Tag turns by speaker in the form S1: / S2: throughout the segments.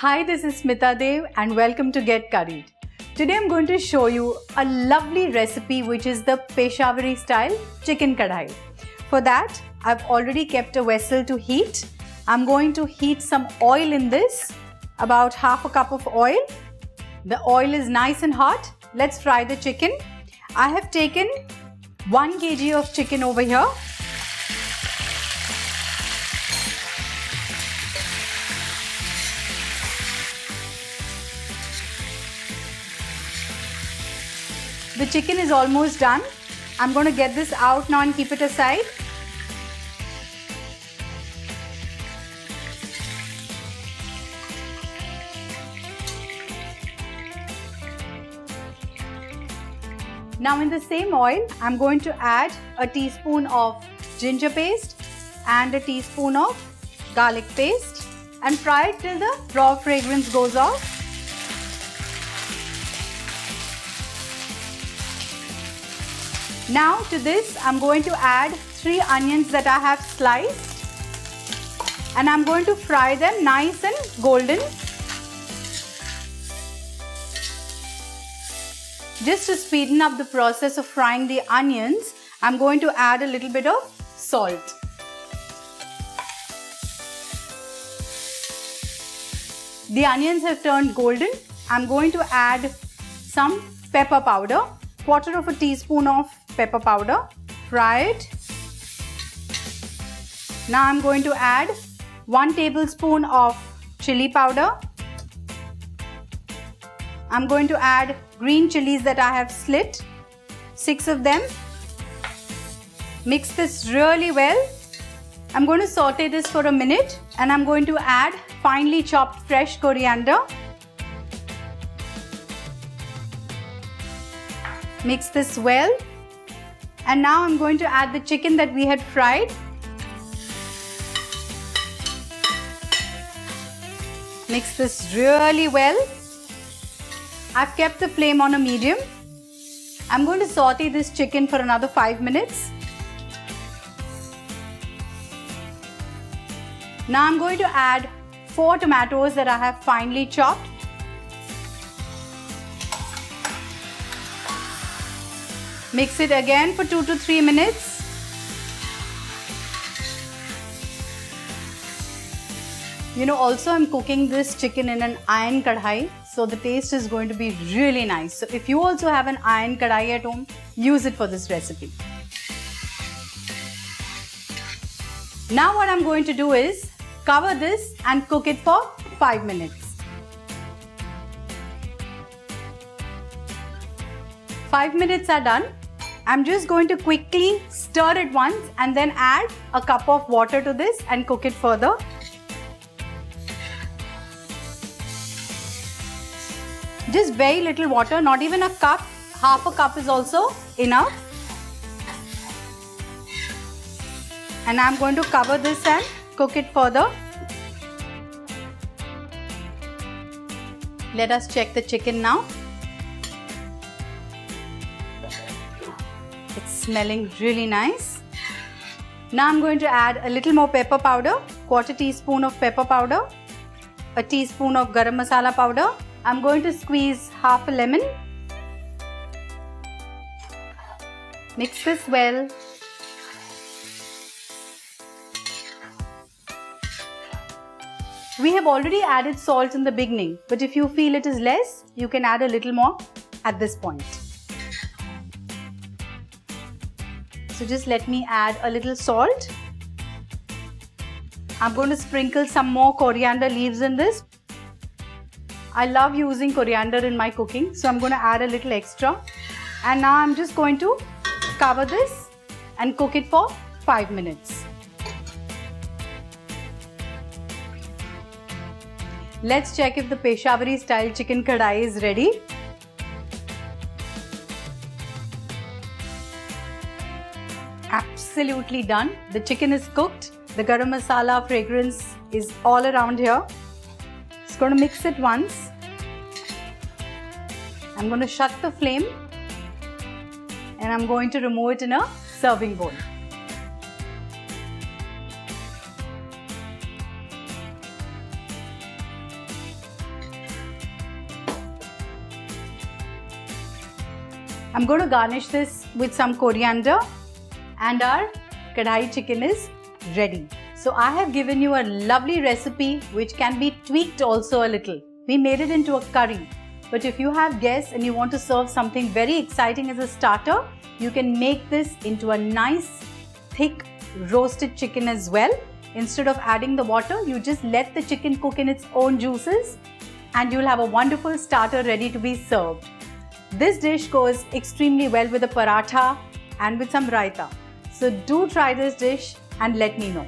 S1: Hi, this is Smita Dev and welcome to Get Curried. Today I'm going to show you a lovely recipe which is the Peshawari style chicken Karahi. For that, I've already kept a vessel to heat. I'm going to heat some oil in this, about half a cup of oil. The oil is nice and hot. Let's fry the chicken. I have taken 1 kg of chicken over here. The chicken is almost done. I'm going to get this out now and keep it aside. Now in the same oil, I'm going to add a teaspoon of ginger paste and a teaspoon of garlic paste and fry it till the raw fragrance goes off. Now to this, I'm going to add 3 onions that I have sliced and I'm going to fry them nice and golden. Just to speeden up the process of frying the onions, I'm going to add a little bit of salt. The onions have turned golden. I'm going to add some pepper powder, 1/4 teaspoon of pepper powder. Fry it. Now I'm going to add 1 tablespoon of chili powder. I'm going to add green chilies that I have slit, 6 of them. Mix this really well. I'm going to saute this for a minute and I'm going to add finely chopped fresh coriander. Mix this well. And now I'm going to add the chicken that we had fried. Mix this really well. I've kept the flame on a medium. I'm going to saute this chicken for another 5 minutes. Now I'm going to add 4 tomatoes that I have finely chopped. Mix it again for 2 to 3 minutes. Also I'm cooking this chicken in an iron kadhai, so the taste is going to be really nice. So if you also have an iron kadhai at home, use it for this recipe. Now what I'm going to do is cover this and cook it for 5 minutes. 5 minutes are done. I'm just going to quickly stir it once and then add a cup of water to this and cook it further. Just very little water, not even a cup. Half a cup is also enough. And I'm going to cover this and cook it further. Let us check the chicken now. It's smelling really nice. Now I'm going to add a little more pepper powder, 1/4 teaspoon of pepper powder, a teaspoon of garam masala powder. I'm going to squeeze half a lemon. Mix this well. We have already added salt in the beginning, but if you feel it is less, you can add a little more at this point. So just let me add a little salt. I'm going to sprinkle some more coriander leaves in this. I love using coriander in my cooking, so I'm going to add a little extra. And now I'm just going to cover this and cook it for 5 minutes. Let's check if the Peshawari style chicken kadhai is ready. Absolutely done. The chicken is cooked. The garam masala fragrance is all around here. Just going to mix it once. I'm going to shut the flame and I'm going to remove it in a serving bowl. I'm going to garnish this with some coriander, and our Karahi chicken is ready. So I have given you a lovely recipe which can be tweaked also a little. We made it into a curry, but if you have guests and you want to serve something very exciting as a starter, you can make this into a nice thick roasted chicken as well. Instead of adding the water, you just let the chicken cook in its own juices and you'll have a wonderful starter ready to be served. This dish goes extremely well with a paratha and with some raita. So do try this dish and let me know.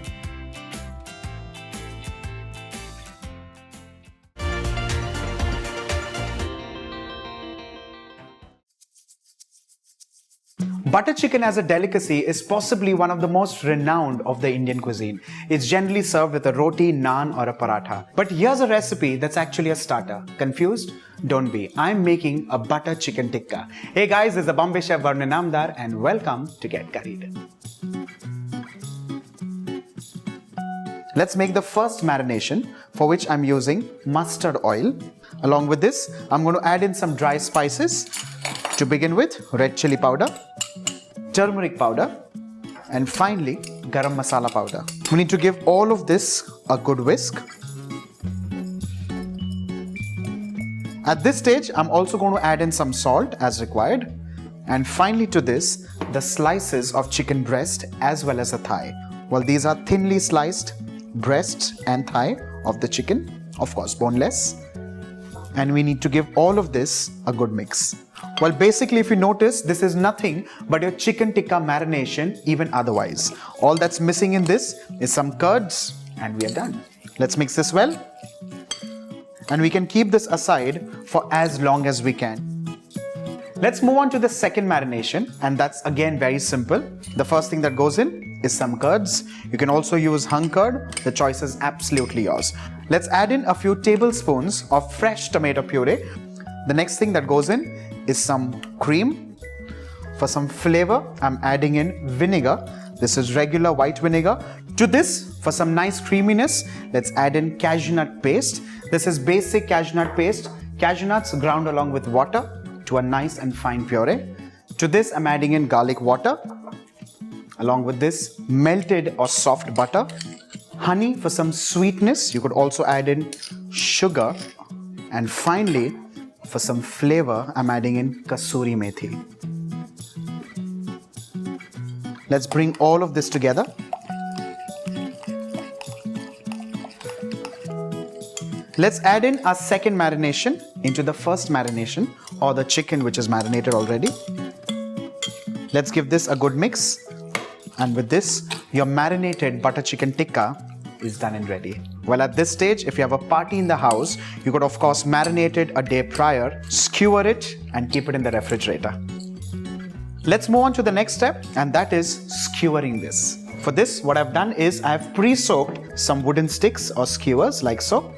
S2: Butter chicken as a delicacy is possibly one of the most renowned of the Indian cuisine. It's generally served with a roti, naan or a paratha. But here's a recipe that's actually a starter. Confused? Don't be. I'm making a butter chicken tikka. Hey guys, this is the Bombay chef Varun Namdar and welcome to Get Curried. Let's make the first marination, for which I'm using mustard oil. Along with this, I'm going to add in some dry spices. To begin with, red chili powder, turmeric powder, and finally garam masala powder. We need to give all of this a good whisk. At this stage, I'm also going to add in some salt as required. And finally to this, the slices of chicken breast as well as a thigh. Well, these are thinly sliced breasts and thigh of the chicken, of course boneless. And we need to give all of this a good mix. Well, basically, if you notice, this is nothing but your chicken tikka marination, even otherwise. All that's missing in this is some curds and we are done. Let's mix this well. And we can keep this aside for as long as we can. Let's move on to the second marination, and that's again very simple. The first thing that goes in is some curds. You can also use hung curd. The choice is absolutely yours. Let's add in a few tablespoons of fresh tomato puree. The next thing that goes in is some cream. For some flavor, I'm adding in vinegar. This is regular white vinegar. To this, for some nice creaminess, let's add in cashew nut paste. This is basic cashew nut paste. Cashew nuts ground along with water to a nice and fine puree. To this, I'm adding in garlic water. Along with this, melted or soft butter. Honey for some sweetness. You could also add in sugar. And finally, for some flavor, I'm adding in kasuri methi. Let's bring all of this together. Let's add in our second marination into the first marination, or the chicken which is marinated already. Let's give this a good mix. And with this, your marinated butter chicken tikka is done and ready. Well, at this stage, if you have a party in the house, you could of course marinate it a day prior, skewer it and keep it in the refrigerator. Let's move on to the next step, and that is skewering this. For this, what I've done is I've pre-soaked some wooden sticks or skewers like so.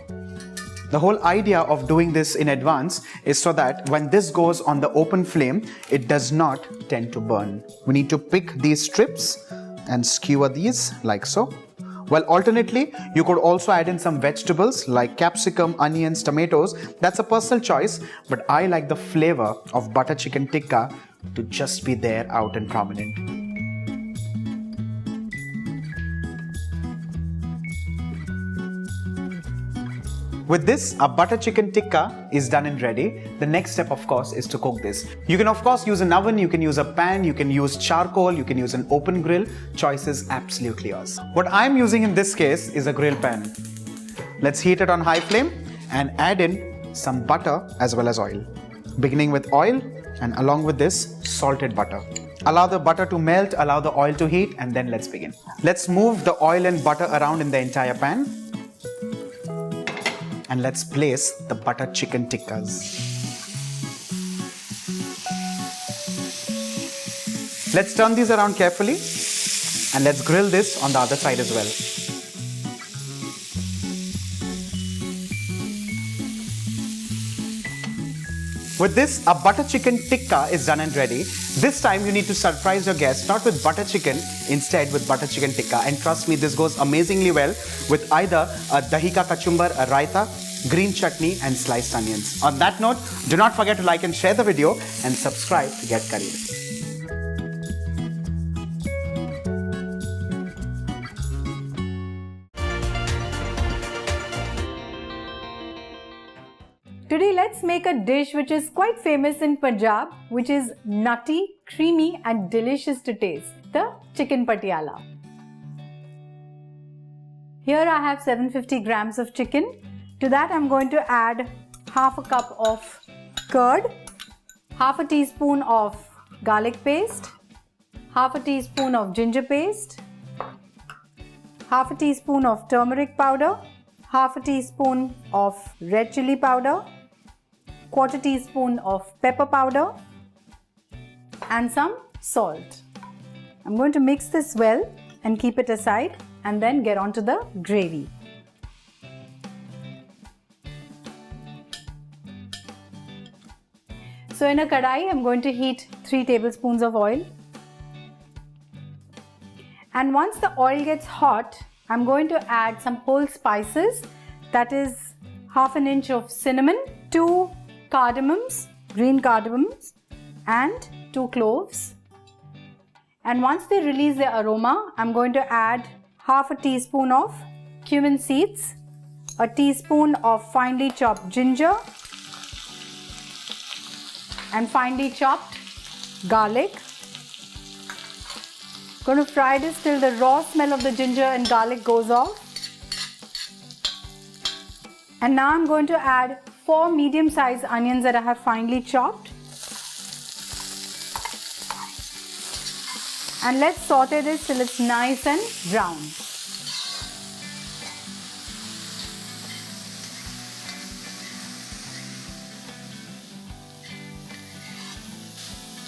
S2: The whole idea of doing this in advance is so that when this goes on the open flame, it does not tend to burn. We need to pick these strips and skewer these like so. Well, alternately, you could also add in some vegetables like capsicum, onions, tomatoes. That's a personal choice, but I like the flavor of butter chicken tikka to just be there out and prominent. With this, our butter chicken tikka is done and ready. The next step, of course, is to cook this. You can, of course, use an oven, you can use a pan, you can use charcoal, you can use an open grill. Choice is absolutely yours. What I'm using in this case is a grill pan. Let's heat it on high flame and add in some butter as well as oil. Beginning with oil and along with this, salted butter. Allow the butter to melt, allow the oil to heat, and then let's begin. Let's move the oil and butter around in the entire pan. And let's place the butter chicken tikkas. Let's turn these around carefully and let's grill this on the other side as well. With this, a butter chicken tikka is done and ready. This time you need to surprise your guests, not with butter chicken, instead with butter chicken tikka. And trust me, this goes amazingly well with either a dahi ka kachumbar, a raita, green chutney and sliced onions. On that note, do not forget to like and share the video and subscribe to Get Curried.
S1: Today let's make a dish which is quite famous in Punjab, which is nutty, creamy and delicious to taste, the chicken patiala. Here I have 750 grams of chicken. To that I'm going to add half a cup of curd, half a teaspoon of garlic paste, half a teaspoon of ginger paste, half a teaspoon of turmeric powder, half a teaspoon of red chili powder, quarter teaspoon of pepper powder and some salt. I'm going to mix this well and keep it aside and then get on to the gravy. So in a Karahi, I'm going to heat 3 tablespoons of oil. And once the oil gets hot, I'm going to add some whole spices, that is half an inch of cinnamon, 2 cardamoms, green cardamoms and 2 cloves. And once they release the aroma, I'm going to add half a teaspoon of cumin seeds, a teaspoon of finely chopped ginger and finely chopped garlic. Going to fry this till the raw smell of the ginger and garlic goes off. And now I'm going to add 4 medium-sized onions that I have finely chopped. And let's saute this till it's nice and brown.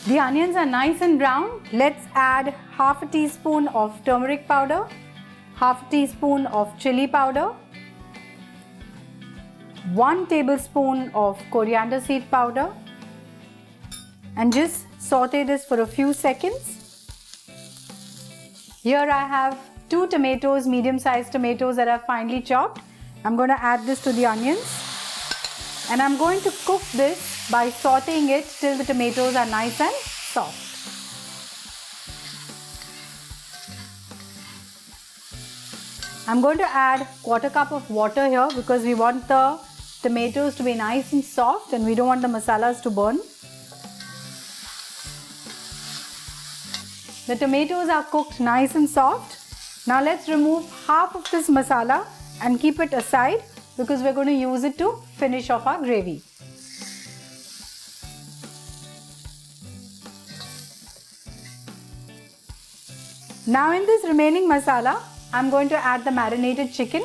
S1: The onions are nice and brown. Let's add half a teaspoon of turmeric powder, half a teaspoon of chili powder, 1 tablespoon of coriander seed powder and just saute this for a few seconds. Here I have 2 tomatoes, medium-sized tomatoes that are finely chopped. I'm going to add this to the onions and I'm going to cook this by sauteing it till the tomatoes are nice and soft. I'm going to add quarter cup of water here because we want the tomatoes to be nice and soft and we don't want the masalas to burn. The tomatoes are cooked nice and soft. Now let's remove half of this masala and keep it aside because we're going to use it to finish off our gravy. Now in this remaining masala, I'm going to add the marinated chicken.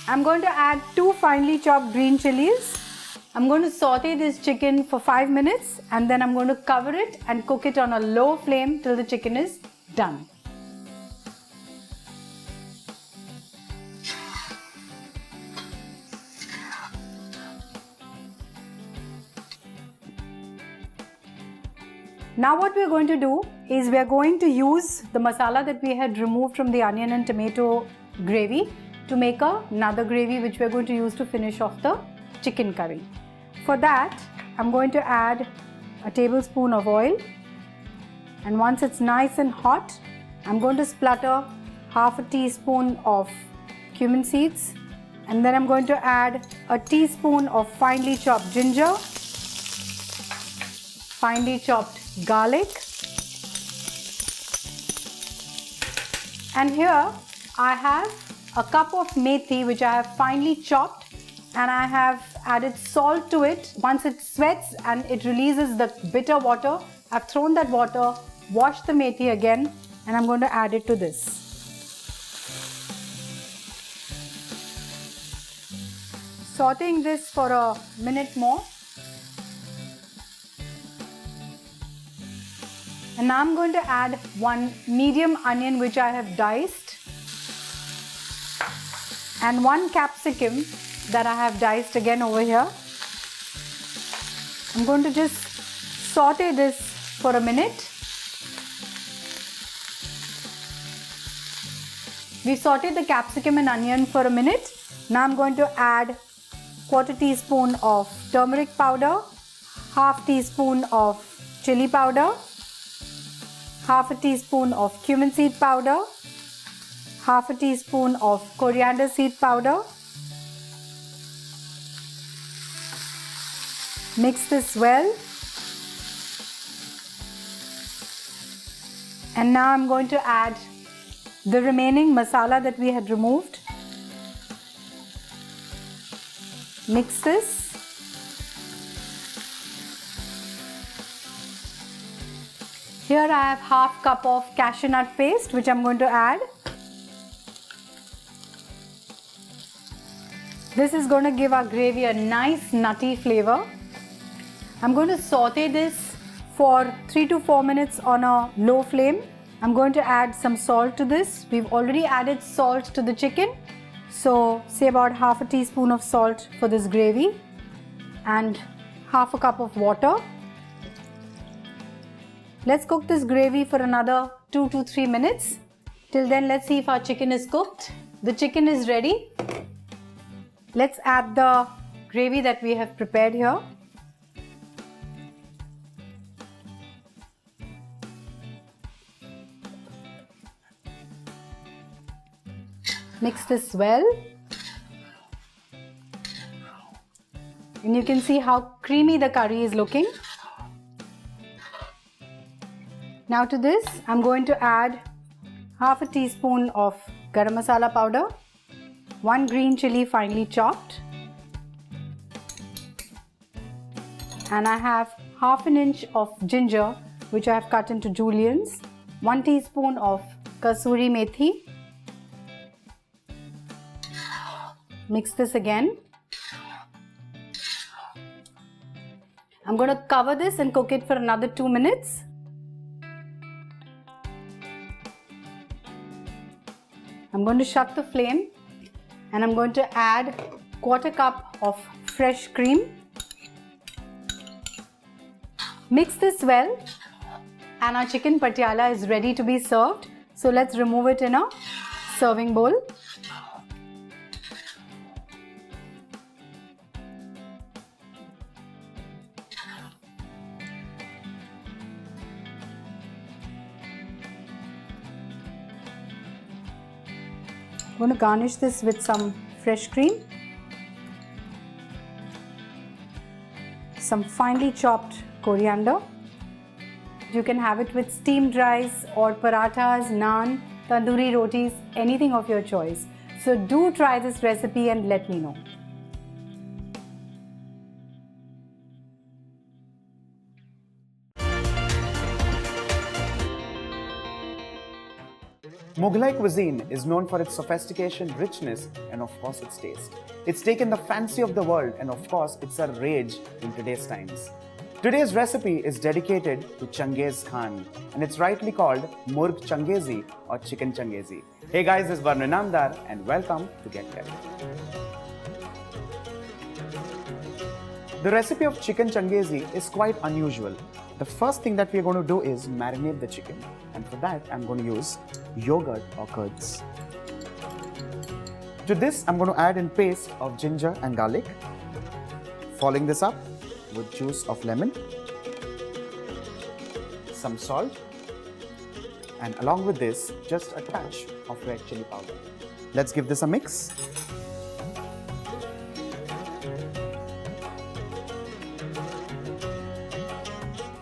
S1: I'm going to add 2 finely chopped green chilies. I'm going to saute this chicken for 5 minutes and then I'm going to cover it and cook it on a low flame till the chicken is done. Now what we're going to do is we're going to use the masala that we had removed from the onion and tomato gravy to make another gravy which we're going to use to finish off the chicken curry. For that, I'm going to add a tablespoon of oil and once it's nice and hot, I'm going to splutter half a teaspoon of cumin seeds and then I'm going to add a teaspoon of finely chopped ginger, finely chopped garlic, and here I have a cup of methi which I have finely chopped and I have added salt to it. Once it sweats and it releases the bitter water, I've thrown that water, washed the methi again and I'm going to add it to this. Sauteing this for a minute more. And now I'm going to add 1 medium onion which I have diced and 1 capsicum that I have diced again over here. I'm going to just saute this for a minute. We sauteed the capsicum and onion for a minute. Now I'm going to add quarter teaspoon of turmeric powder, half teaspoon of chili powder, half a teaspoon of cumin seed powder, half a teaspoon of coriander seed powder. Mix this well. And now I'm going to add the remaining masala that we had removed. Mix this. Here I have half cup of cashew nut paste which I'm going to add. This is going to give our gravy a nice nutty flavor. I'm going to saute this for 3 to 4 minutes on a low flame. I'm going to add some salt to this. We've already added salt to the chicken. So say about half a teaspoon of salt for this gravy and half a cup of water. Let's cook this gravy for another 2 to 3 minutes. Till then, let's see if our chicken is cooked. The chicken is ready. Let's add the gravy that we have prepared here. Mix this well. And you can see how creamy the curry is looking. Now to this, I'm going to add half a teaspoon of garam masala powder, 1 green chili finely chopped, and I have half an inch of ginger which I have cut into juliennes, 1 teaspoon of kasuri methi. Mix this again. I'm going to cover this and cook it for another 2 minutes. I'm going to shut the flame and I'm going to add quarter cup of fresh cream. Mix this well and our chicken patiala is ready to be served. So let's remove it in a serving bowl. I'm going to garnish this with some fresh cream, some finely chopped coriander. You can have it with steamed rice or parathas, naan, tandoori rotis, anything of your choice. So do try this recipe and let me know.
S2: Mughlai cuisine is known for its sophistication, richness, and of course its taste. It's taken the fancy of the world, and of course it's a rage in today's times. Today's recipe is dedicated to Changezi Khan, and it's rightly called Murg Changezi or Chicken Changezi. Hey guys, this is Varun Namdar, and welcome to Get Curried. The recipe of chicken Changezi is quite unusual. The first thing that we're going to do is marinate the chicken, and for that I'm going to use yogurt or curds. To this I'm going to add in paste of ginger and garlic, following this up with juice of lemon, some salt, and along with this just a touch of red chili powder. Let's give this a mix.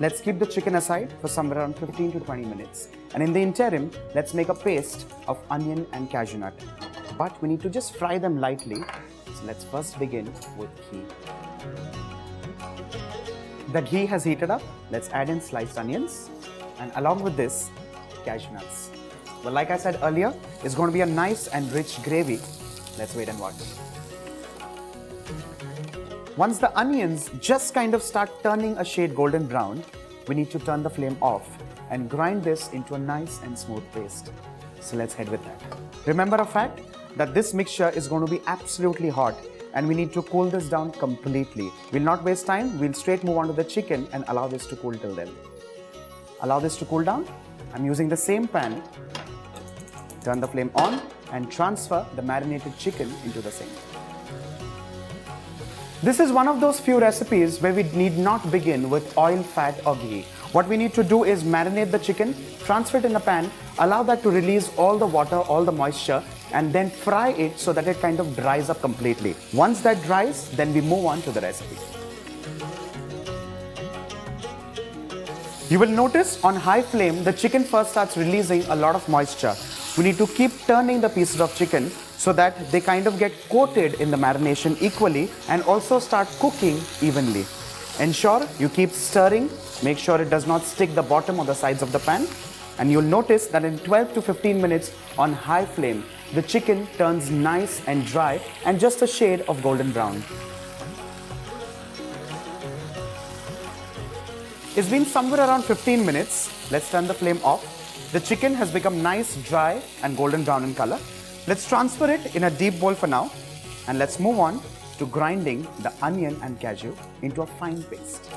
S2: Let's keep the chicken aside for somewhere around 15 to 20 minutes. And in the interim, let's make a paste of onion and cashew nut. But we need to just fry them lightly. So let's first begin with ghee. The ghee has heated up. Let's add in sliced onions. And along with this, cashew nuts. Well, like I said earlier, it's going to be a nice and rich gravy. Let's wait and watch. Once the onions just kind of start turning a shade golden brown, we need to turn the flame off and grind this into a nice and smooth paste. So let's head with that. Remember a fact that this mixture is going to be absolutely hot and we need to cool this down completely. We'll not waste time, we'll straight move on to the chicken and allow this to cool till then. Allow this to cool down. I'm using the same pan. Turn the flame on and transfer the marinated chicken into the same. This is one of those few recipes where we need not begin with oil, fat or ghee. What we need to do is marinate the chicken, transfer it in a pan, allow that to release all the water, all the moisture, and then fry it so that it kind of dries up completely. Once that dries, then we move on to the recipe. You will notice on high flame, the chicken first starts releasing a lot of moisture. We need to keep turning the pieces of chicken so that they kind of get coated in the marination equally and also start cooking evenly. Ensure you keep stirring, make sure it does not stick the bottom or the sides of the pan, and you'll notice that in 12 to 15 minutes on high flame, the chicken turns nice and dry and just a shade of golden brown. It's been somewhere around 15 minutes. Let's turn the flame off. The chicken has become nice, dry and golden brown in color. Let's transfer it in a deep bowl for now, and let's move on to grinding the onion and cashew into a fine paste.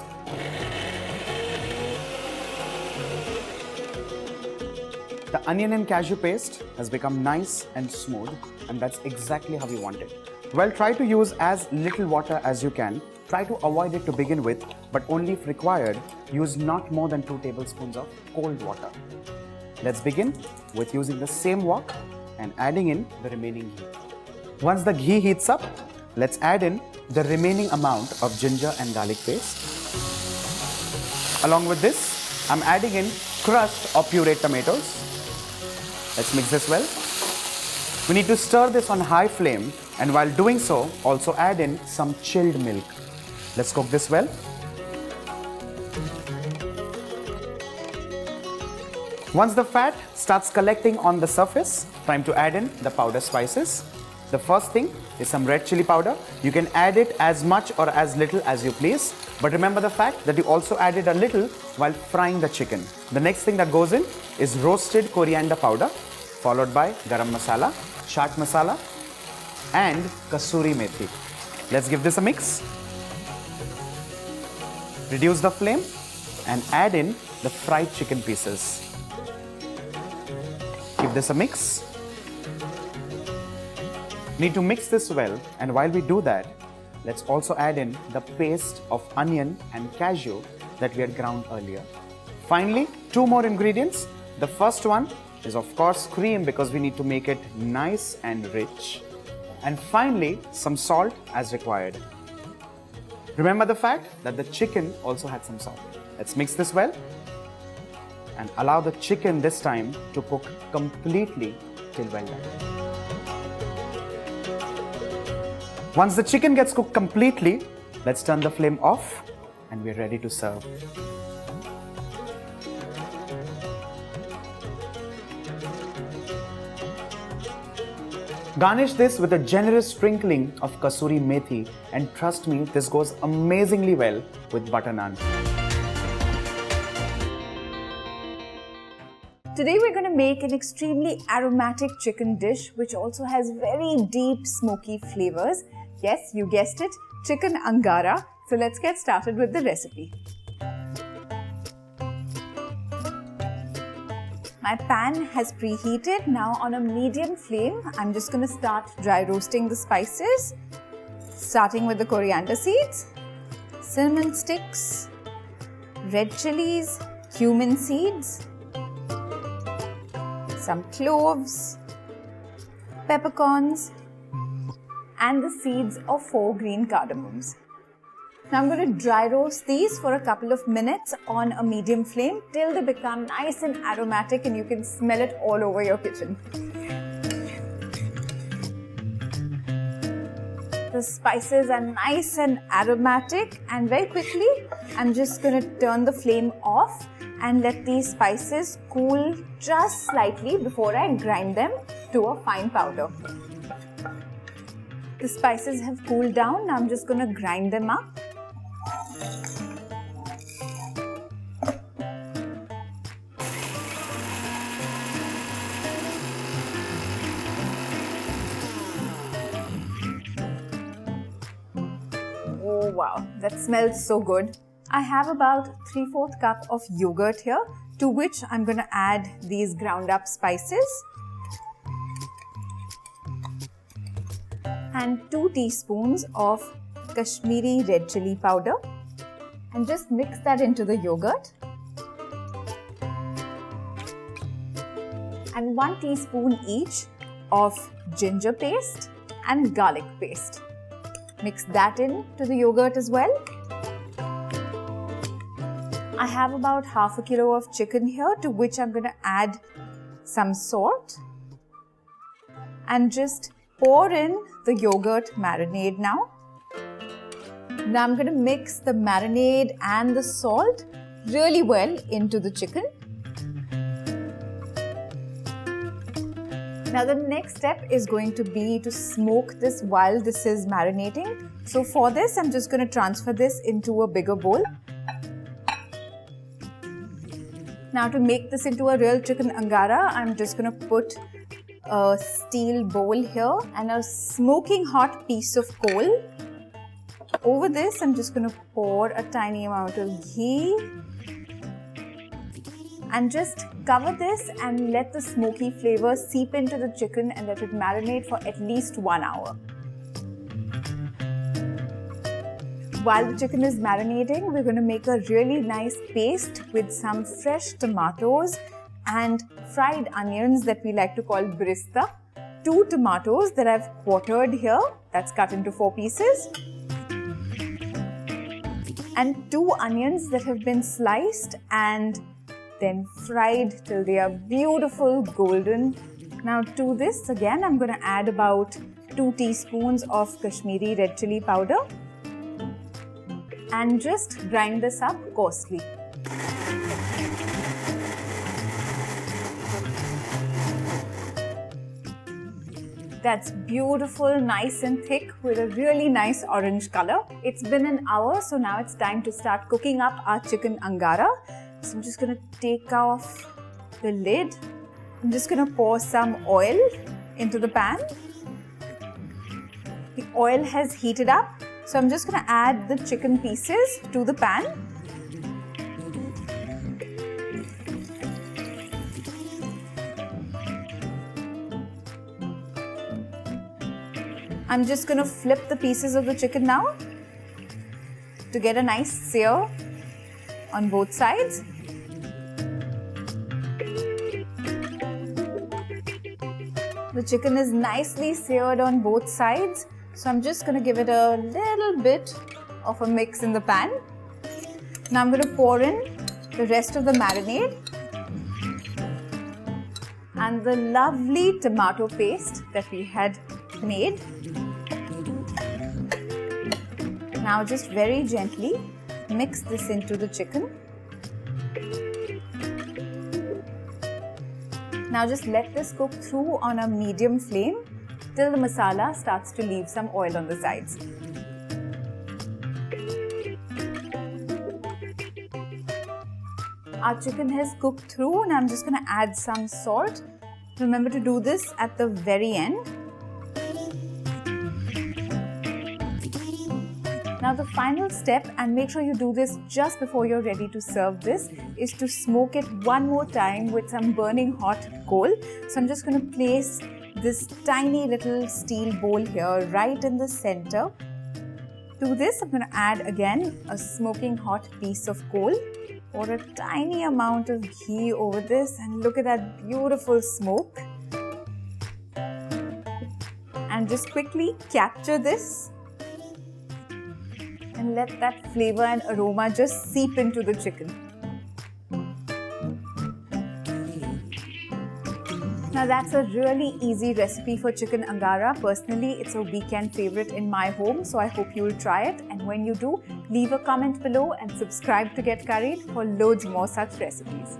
S2: The onion and cashew paste has become nice and smooth, and that's exactly how we want it. Well, try to use as little water as you can. Try to avoid it to begin with, but only if required, use not more than 2 tablespoons of cold water. Let's begin with using the same wok and adding in the remaining ghee. Once the ghee heats up, let's add in the remaining amount of ginger and garlic paste. Along with this, I'm adding in crushed or pureed tomatoes. Let's mix this well. We need to stir this on high flame, and while doing so, also add in some chilled milk. Let's cook this well. Once the fat starts collecting on the surface, time to add in the powder spices. The first thing is some red chili powder. You can add it as much or as little as you please, but remember the fact that you also added a little while frying the chicken. The next thing that goes in is roasted coriander powder, followed by garam masala, chaat masala and kasuri methi. Let's give this a mix. Reduce the flame and add in the fried chicken pieces. Give this a mix. Need to mix this well, and while we do that, let's also add in the paste of onion and cashew that we had ground earlier. Finally, 2 more ingredients. The first one is of course cream, because we need to make it nice and rich. And finally, some salt as required. Remember the fact that the chicken also had some salt. Let's mix this well and allow the chicken this time to cook completely till well done. Once the chicken gets cooked completely, let's turn the flame off and we're ready to serve. Garnish this with a generous sprinkling of kasuri methi, and trust me, this goes amazingly well with butter naan.
S1: Today we're going to make an extremely aromatic chicken dish which also has very deep smoky flavors. Yes, you guessed it, chicken Angara. So let's get started with the recipe. My pan has preheated. Now on a medium flame, I'm just going to start dry roasting the spices, starting with the coriander seeds, cinnamon sticks, red chilies, cumin seeds, some cloves, peppercorns, and the seeds of 4 green cardamoms. Now I'm going to dry roast these for a couple of minutes on a medium flame till they become nice and aromatic and you can smell it all over your kitchen. The spices are nice and aromatic, and very quickly I'm just going to turn the flame off and let these spices cool just slightly before I grind them to a fine powder. The spices have cooled down. Now I'm just going to grind them up. Oh wow, that smells so good. I have about 3/4 cup of yogurt here, to which I'm going to add these ground up spices.
S3: and 2 teaspoons of Kashmiri red chili powder, and just mix that into the yogurt. And 1 teaspoon each of ginger paste and garlic paste. Mix that into the yogurt as well. I have about half a kilo of chicken here, to which I'm going to add some salt and just pour in the yogurt marinade now. Now I'm going to mix the marinade and the salt really well into the chicken. Now the next step is going to be to smoke this while this is marinating. So for this, I'm just going to transfer this into a bigger bowl. Now to make this into a real chicken Angara, I'm just going to put a steel bowl here and a smoking hot piece of coal. Over this, I'm just going to pour a tiny amount of ghee and just cover this and let the smoky flavor seep into the chicken and let it marinate for at least 1 hour. While the chicken is marinating, we're going to make a really nice paste with some fresh tomatoes and fried onions that we like to call brista. 2 tomatoes that I've quartered here, that's cut into 4 pieces. And 2 onions that have been sliced and then fried till they are beautiful golden. Now to this again, I'm going to add about 2 teaspoons of Kashmiri red chili powder and just grind this up coarsely. That's beautiful, nice and thick with a really nice orange color. It's been an hour, so now it's time to start cooking up our chicken Angara. So I'm just going to take off the lid. I'm just going to pour some oil into the pan. The oil has heated up, so I'm just going to add the chicken pieces to the pan. I'm just going to flip the pieces of the chicken now to get a nice sear on both sides. The chicken is nicely seared on both sides, so I'm just going to give it a little bit of a mix in the pan. Now I'm going to pour in the rest of the marinade and the lovely tomato paste that we had made. Now just very gently mix this into the chicken. Now just let this cook through on a medium flame till the masala starts to leave some oil on the sides. Our chicken has cooked through and I'm just going to add some salt. Remember to do this at the very end. Now the final step, and make sure you do this just before you're ready to serve this, is to smoke it one more time with some burning hot coal. So I'm just going to place this tiny little steel bowl here right in the center. To this, I'm going to add again a smoking hot piece of coal or a tiny amount of ghee over this, and look at that beautiful smoke. And just quickly capture this and let that flavor and aroma just seep into the chicken. Now that's a really easy recipe for chicken Angara. Personally, it's a weekend favorite in my home, so I hope you'll try it. And when you do, leave a comment below and subscribe to Get Curried for loads more such recipes.